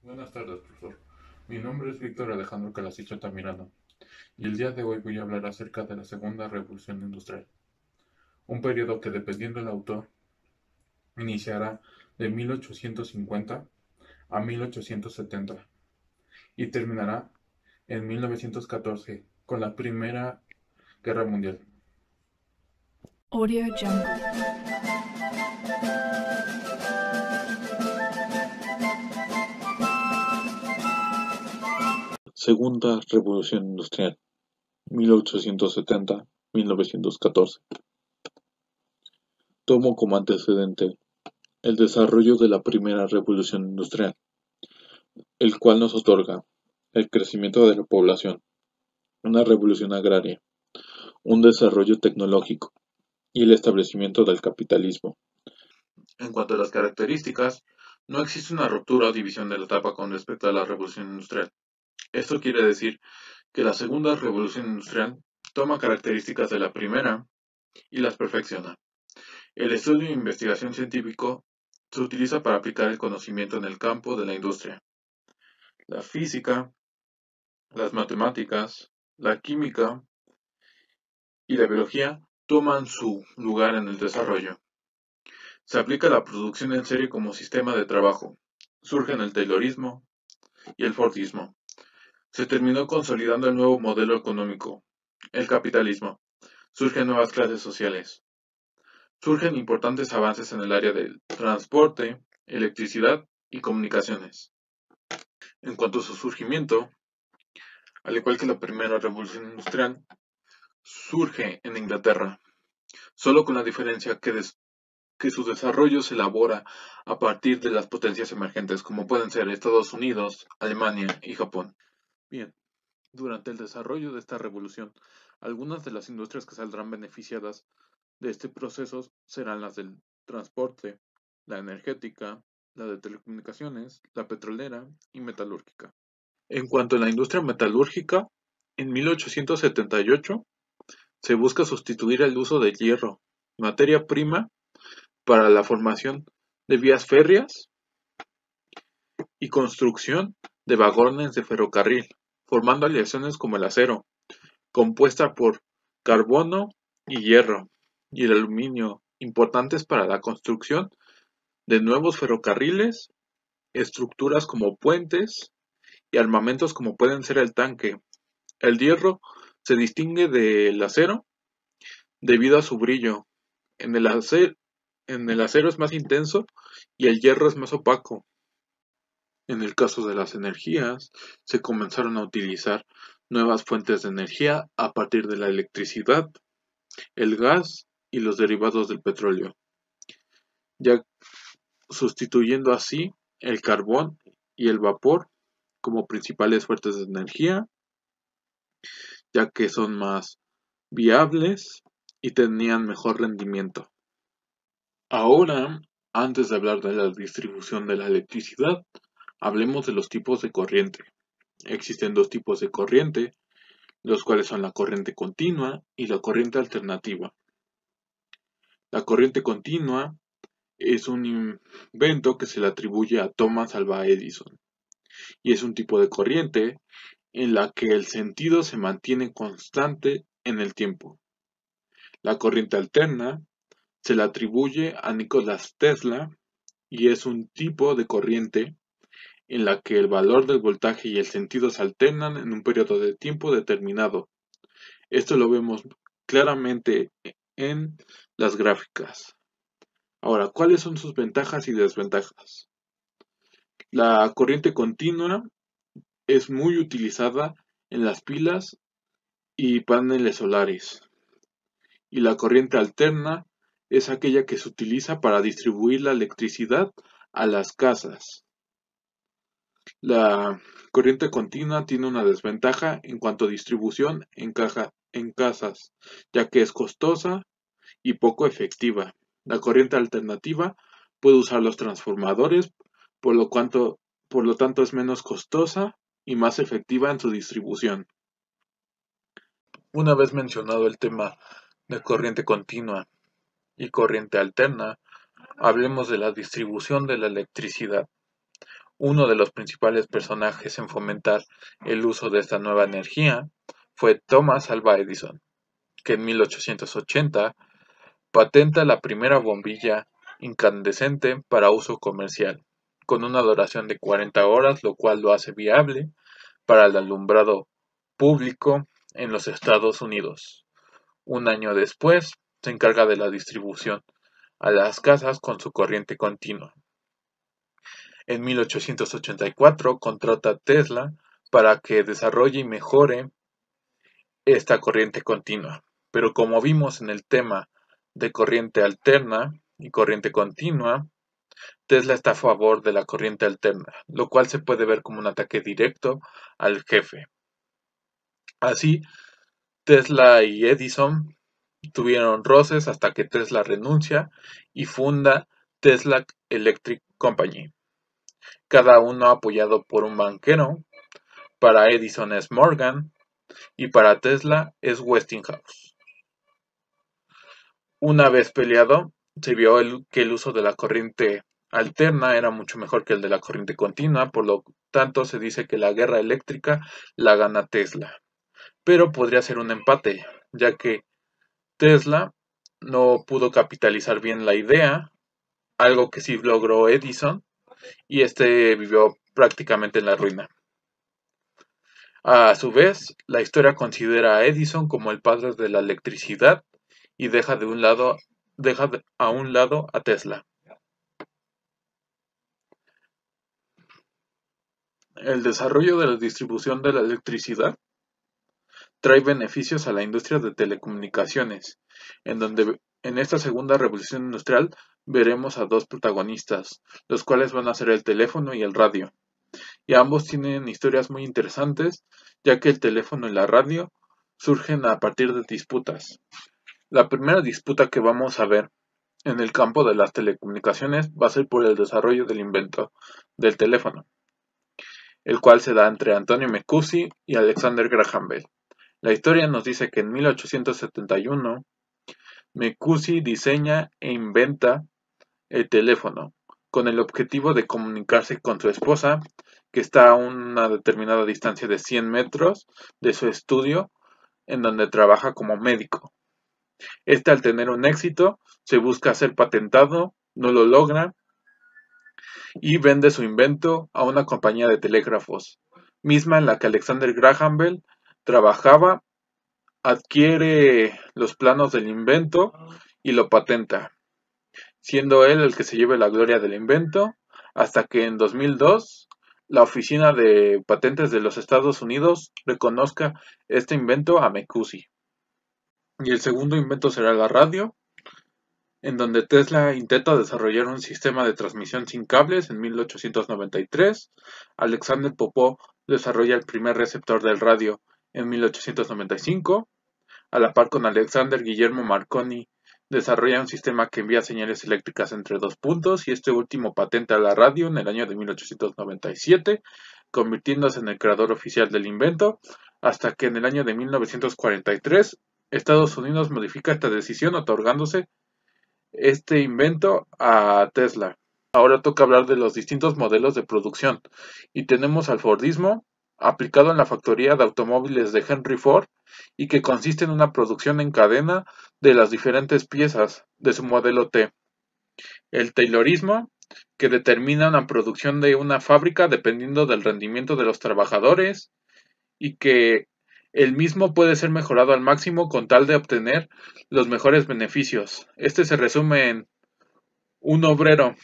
Buenas tardes, profesor. Mi nombre es Víctor Alejandro Calasicho Altamirano y el día de hoy voy a hablar acerca de la Segunda Revolución Industrial, un periodo que, dependiendo del autor, iniciará de 1850 a 1870 y terminará en 1914 con la Primera Guerra Mundial. Audio Jungle. Segunda Revolución Industrial, 1870-1914. Tomo como antecedente el desarrollo de la Primera Revolución Industrial, el cual nos otorga el crecimiento de la población, una revolución agraria, un desarrollo tecnológico y el establecimiento del capitalismo. En cuanto a las características, no existe una ruptura o división de la etapa con respecto a la Revolución Industrial. Esto quiere decir que la Segunda Revolución Industrial toma características de la primera y las perfecciona. El estudio e investigación científico se utiliza para aplicar el conocimiento en el campo de la industria. La física, las matemáticas, la química y la biología toman su lugar en el desarrollo. Se aplica la producción en serie como sistema de trabajo. Surgen el Taylorismo y el Fordismo. Se terminó consolidando el nuevo modelo económico, el capitalismo. Surgen nuevas clases sociales. Surgen importantes avances en el área del transporte, electricidad y comunicaciones. En cuanto a su surgimiento, al igual que la primera revolución industrial, surge en Inglaterra, solo con la diferencia que su desarrollo se elabora a partir de las potencias emergentes, como pueden ser Estados Unidos, Alemania y Japón. Bien, durante el desarrollo de esta revolución, algunas de las industrias que saldrán beneficiadas de este proceso serán las del transporte, la energética, la de telecomunicaciones, la petrolera y metalúrgica. En cuanto a la industria metalúrgica, en 1878 se busca sustituir el uso del hierro, materia prima para la formación de vías férreas y construcción de vagones de ferrocarril, formando aleaciones como el acero, compuesta por carbono y hierro, y el aluminio, importantes para la construcción de nuevos ferrocarriles, estructuras como puentes y armamentos como pueden ser el tanque. El hierro se distingue del acero debido a su brillo. En el acero es más intenso y el hierro es más opaco. En el caso de las energías, se comenzaron a utilizar nuevas fuentes de energía a partir de la electricidad, el gas y los derivados del petróleo, ya sustituyendo así el carbón y el vapor como principales fuentes de energía, ya que son más viables y tenían mejor rendimiento. Ahora, antes de hablar de la distribución de la electricidad, hablemos de los tipos de corriente. Existen dos tipos de corriente, los cuales son la corriente continua y la corriente alternativa. La corriente continua es un invento que se le atribuye a Thomas Alva Edison y es un tipo de corriente en la que el sentido se mantiene constante en el tiempo. La corriente alterna se le atribuye a Nikola Tesla y es un tipo de corriente en la que el valor del voltaje y el sentido se alternan en un periodo de tiempo determinado. Esto lo vemos claramente en las gráficas. Ahora, ¿cuáles son sus ventajas y desventajas? La corriente continua es muy utilizada en las pilas y paneles solares, y la corriente alterna es aquella que se utiliza para distribuir la electricidad a las casas. La corriente continua tiene una desventaja en cuanto a distribución en casas, ya que es costosa y poco efectiva. La corriente alternativa puede usar los transformadores, por lo tanto es menos costosa y más efectiva en su distribución. Una vez mencionado el tema de corriente continua y corriente alterna, hablemos de la distribución de la electricidad. Uno de los principales personajes en fomentar el uso de esta nueva energía fue Thomas Alva Edison, que en 1880 patenta la primera bombilla incandescente para uso comercial, con una duración de 40 horas, lo cual lo hace viable para el alumbrado público en los Estados Unidos. Un año después, se encarga de la distribución a las casas con su corriente continua. En 1884 contrata a Tesla para que desarrolle y mejore esta corriente continua. Pero como vimos en el tema de corriente alterna y corriente continua, Tesla está a favor de la corriente alterna, lo cual se puede ver como un ataque directo al jefe. Así, Tesla y Edison tuvieron roces hasta que Tesla renuncia y funda Tesla Electric Company, cada uno apoyado por un banquero. Para Edison es Morgan y para Tesla es Westinghouse. Una vez peleado, se vio que el uso de la corriente alterna era mucho mejor que el de la corriente continua, por lo tanto se dice que la guerra eléctrica la gana Tesla. Pero podría ser un empate, ya que Tesla no pudo capitalizar bien la idea, algo que sí logró Edison, y este vivió prácticamente en la ruina. A su vez, la historia considera a Edison como el padre de la electricidad y deja a un lado a Tesla. El desarrollo de la distribución de la electricidad trae beneficios a la industria de telecomunicaciones, en donde en esta segunda revolución industrial veremos a dos protagonistas, los cuales van a ser el teléfono y el radio. Y ambos tienen historias muy interesantes, ya que el teléfono y la radio surgen a partir de disputas. La primera disputa que vamos a ver en el campo de las telecomunicaciones va a ser por el desarrollo del invento del teléfono, el cual se da entre Antonio Meucci y Alexander Graham Bell. La historia nos dice que en 1871 Meucci diseña e inventa el teléfono con el objetivo de comunicarse con su esposa, que está a una determinada distancia de 100 metros de su estudio, en donde trabaja como médico. Al tener un éxito, se busca ser patentado, no lo logra y vende su invento a una compañía de telégrafos, misma en la que Alexander Graham Bell trabajaba. Adquiere los planos del invento y lo patenta, siendo él el que se lleve la gloria del invento, hasta que en 2002 la Oficina de Patentes de los Estados Unidos reconozca este invento a Meucci. Y el segundo invento será la radio, en donde Tesla intenta desarrollar un sistema de transmisión sin cables en 1893. Alexander Popov desarrolla el primer receptor del radio en 1895. A la par con Alexander, Guillermo Marconi desarrolla un sistema que envía señales eléctricas entre dos puntos, y este último patenta la radio en el año de 1897, convirtiéndose en el creador oficial del invento, hasta que en el año de 1943 Estados Unidos modifica esta decisión, otorgándose este invento a Tesla. Ahora toca hablar de los distintos modelos de producción, y tenemos al Fordismo, aplicado en la factoría de automóviles de Henry Ford, y que consiste en una producción en cadena de las diferentes piezas de su modelo T. El Taylorismo, que determina una producción de una fábrica dependiendo del rendimiento de los trabajadores, y que el mismo puede ser mejorado al máximo con tal de obtener los mejores beneficios. Este se resume en un obrero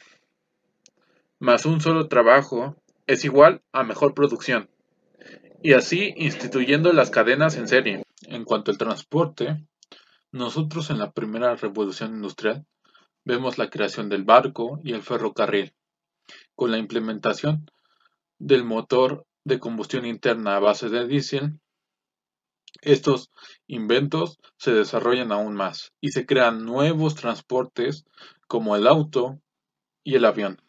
más un solo trabajo es igual a mejor producción, y así instituyendo las cadenas en serie. En cuanto al transporte, nosotros en la primera revolución industrial vemos la creación del barco y el ferrocarril, con la implementación del motor de combustión interna a base de diésel. Estos inventos se desarrollan aún más y se crean nuevos transportes como el auto y el avión,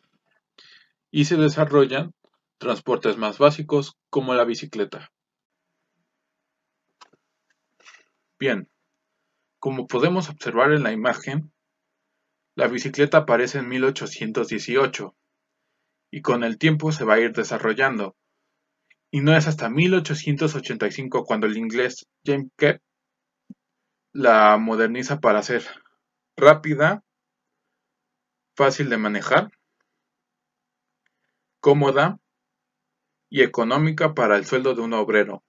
y se desarrollan transportes más básicos como la bicicleta. Bien, como podemos observar en la imagen, la bicicleta aparece en 1818 y con el tiempo se va a ir desarrollando. Y no es hasta 1885 cuando el inglés James Kett la moderniza para ser rápida, fácil de manejar, cómoda y económica para el sueldo de un obrero.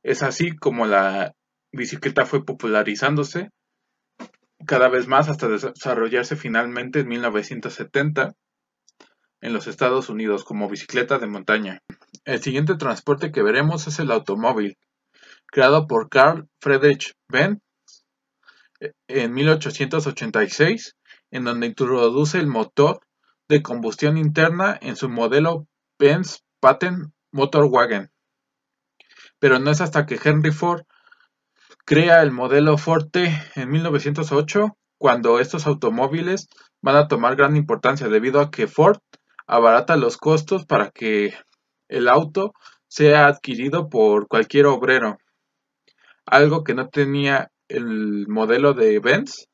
Es así como la bicicleta fue popularizándose cada vez más hasta desarrollarse finalmente en 1970 en los Estados Unidos como bicicleta de montaña. El siguiente transporte que veremos es el automóvil, creado por Carl Friedrich Benz en 1886, en donde introduce el motor de combustión interna en su modelo Benz Patent Motorwagen. Pero no es hasta que Henry Ford crea el modelo Ford T en 1908 cuando estos automóviles van a tomar gran importancia debido a que Ford abarata los costos para que el auto sea adquirido por cualquier obrero, algo que no tenía el modelo de Benz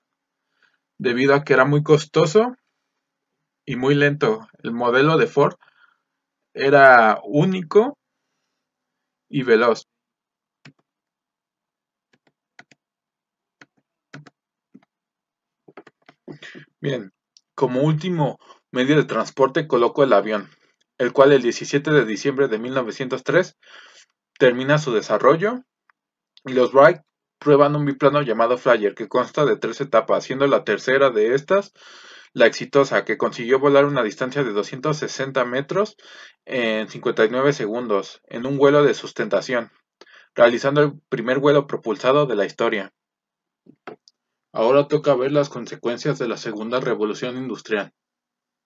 debido a que era muy costoso y muy lento. El modelo de Ford era único y veloz. Bien, como último medio de transporte coloco el avión, el cual el 17 de diciembre de 1903 termina su desarrollo y los Wright prueban un biplano llamado Flyer que consta de 3 etapas, siendo la tercera de estas la exitosa, que consiguió volar una distancia de 260 metros en 59 segundos en un vuelo de sustentación, realizando el primer vuelo propulsado de la historia. Ahora toca ver las consecuencias de la segunda revolución industrial.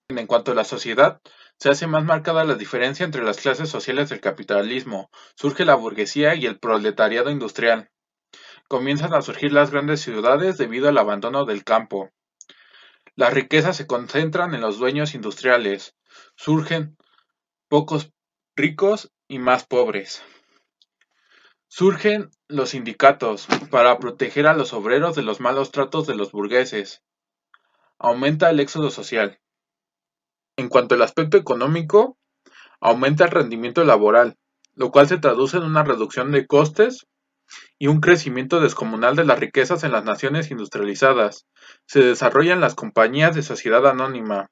En cuanto a la sociedad, se hace más marcada la diferencia entre las clases sociales del capitalismo. Surge la burguesía y el proletariado industrial. Comienzan a surgir las grandes ciudades debido al abandono del campo. Las riquezas se concentran en los dueños industriales. Surgen pocos ricos y más pobres. Surgen los sindicatos para proteger a los obreros de los malos tratos de los burgueses. Aumenta el éxodo social. En cuanto al aspecto económico, aumenta el rendimiento laboral, lo cual se traduce en una reducción de costes y un crecimiento descomunal de las riquezas en las naciones industrializadas. Se desarrollan las compañías de sociedad anónima.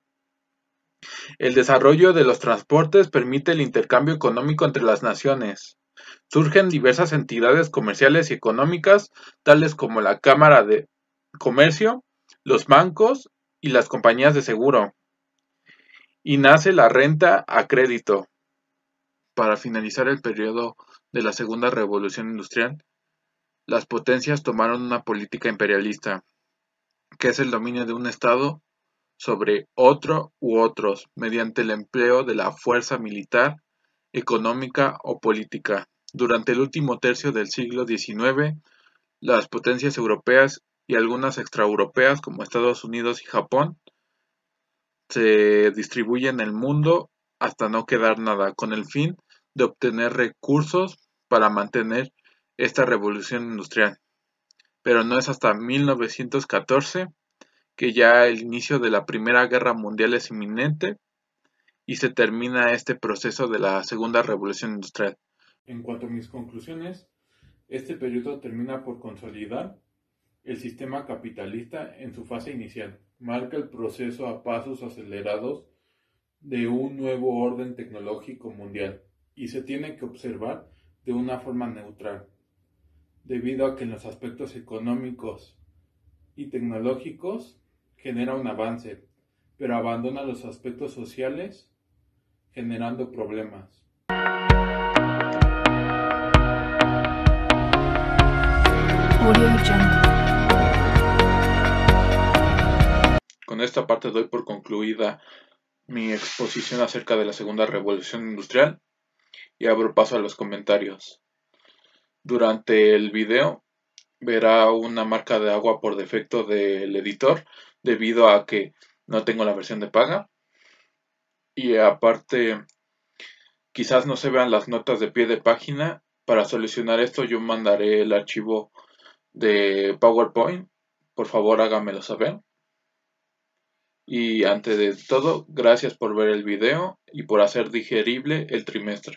El desarrollo de los transportes permite el intercambio económico entre las naciones. Surgen diversas entidades comerciales y económicas, tales como la Cámara de Comercio, los bancos y las compañías de seguro. Y nace la renta a crédito. Para finalizar el periodo de la Segunda Revolución Industrial, las potencias tomaron una política imperialista, que es el dominio de un Estado sobre otro u otros, mediante el empleo de la fuerza militar, económica o política. Durante el último tercio del siglo XIX, las potencias europeas y algunas extraeuropeas como Estados Unidos y Japón se distribuyen el mundo hasta no quedar nada, con el fin de obtener recursos para mantener esta revolución industrial. Pero no es hasta 1914 que ya el inicio de la Primera Guerra Mundial es inminente y se termina este proceso de la Segunda Revolución Industrial. En cuanto a mis conclusiones, este periodo termina por consolidar el sistema capitalista en su fase inicial. Marca el proceso a pasos acelerados de un nuevo orden tecnológico mundial y se tiene que observar de una forma neutral, debido a que en los aspectos económicos y tecnológicos genera un avance, pero abandona los aspectos sociales generando problemas. Con esta parte doy por concluida mi exposición acerca de la Segunda Revolución Industrial y abro paso a los comentarios. Durante el video verá una marca de agua por defecto del editor debido a que no tengo la versión de paga y aparte quizás no se vean las notas de pie de página. Para solucionar esto yo mandaré el archivo de PowerPoint, por favor háganmelo saber. Y antes de todo, gracias por ver el video y por hacer digerible el trimestre.